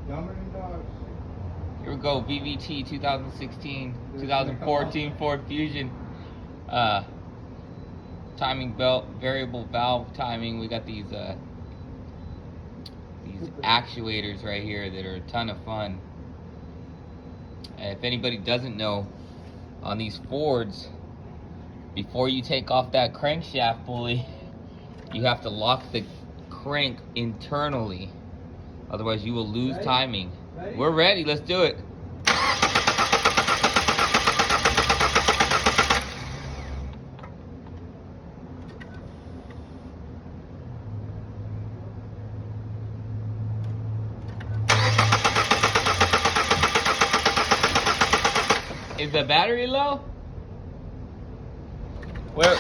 Here we go, VVT 2016, 2014 Ford Fusion. Timing belt, variable valve timing. We got these actuators right here that are a ton of fun. If anybody doesn't know, on these Fords, before you take off that crankshaft pulley, you have to lock the crank internally. Otherwise you will lose timing. We're ready, let's do it. Is the battery low? Where?